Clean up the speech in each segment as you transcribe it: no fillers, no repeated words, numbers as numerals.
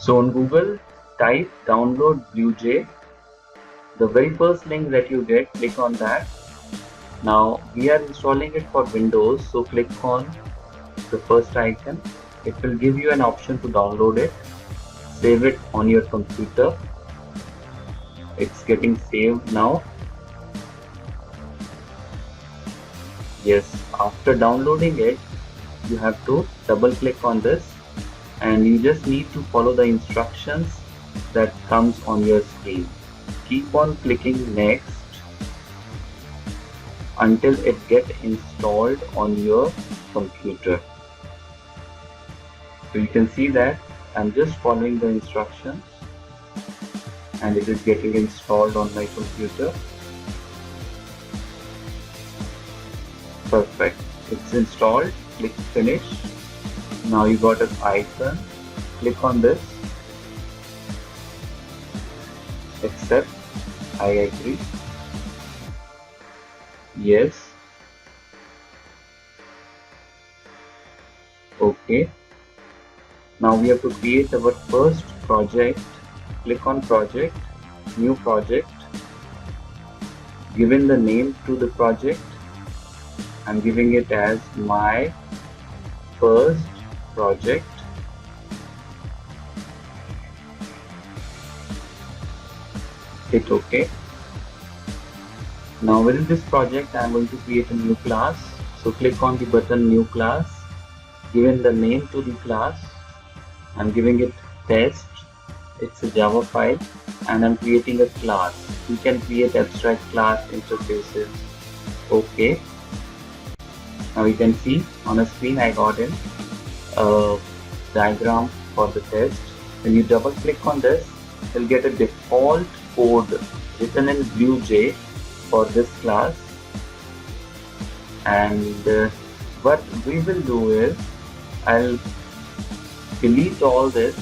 So on Google, type download BlueJ. The very first link that you get, click on that. Now we are installing it for Windows, so click on the first icon. It will give you an option to download it. Save it on your computer. It's getting saved now. Yes, after downloading it, you have to double click on this and you just need to follow the instructions that comes on your screen. Keep on clicking next until it gets installed on your computer. So you can see that I'm just following the instructions and it is getting installed on my computer. Perfect. It's installed. Click finish. Now you got an icon. Click on this. Accept. I agree. Yes. Okay. Now we have to create our first project. Click on project, new project. Given the name to the project, I'm giving it as my first project. Hit OK. Now within this project, I'm going to create a new class. So click on the button new class. Given the name to the class, I'm giving it test. It's a Java file and I'm creating a class. You can create abstract class interfaces. OK. Now you can see on a screen I got in a diagram for the test. When you double click on this, you'll get a default code written in BlueJ for this class. And what we will do is I'll delete all this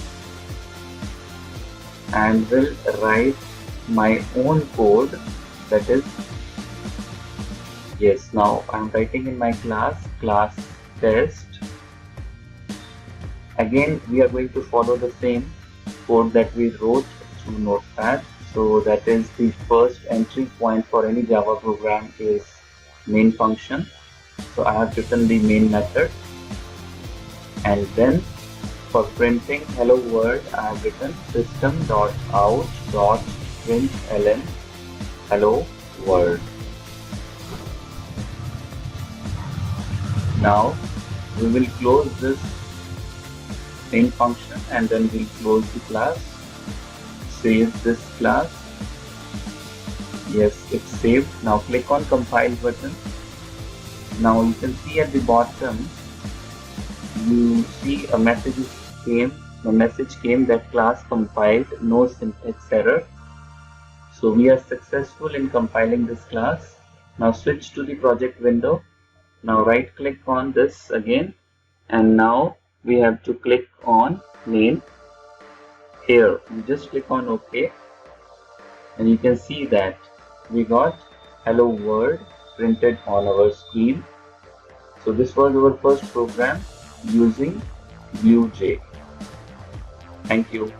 and will write my own code, that is, yes, now I'm writing in my class test. Again we are going to follow the same code that we wrote through Notepad. So that is the first entry point for any Java program is main function. So I have written the main method, and then for printing hello world, I have written system.out.println hello world. Now we will close this main function and then we'll close the class. Save this class. Yes, it's saved. Now click on compile button. Now you can see at the bottom, you see a message came that class compiled, no syntax error. So we are successful in compiling this class. Now switch to the project window. Now right click on this again, and now we have to click on main. Here you just click on OK, and you can see that we got hello world printed on our screen. So this was our first program using BlueJ. Thank you.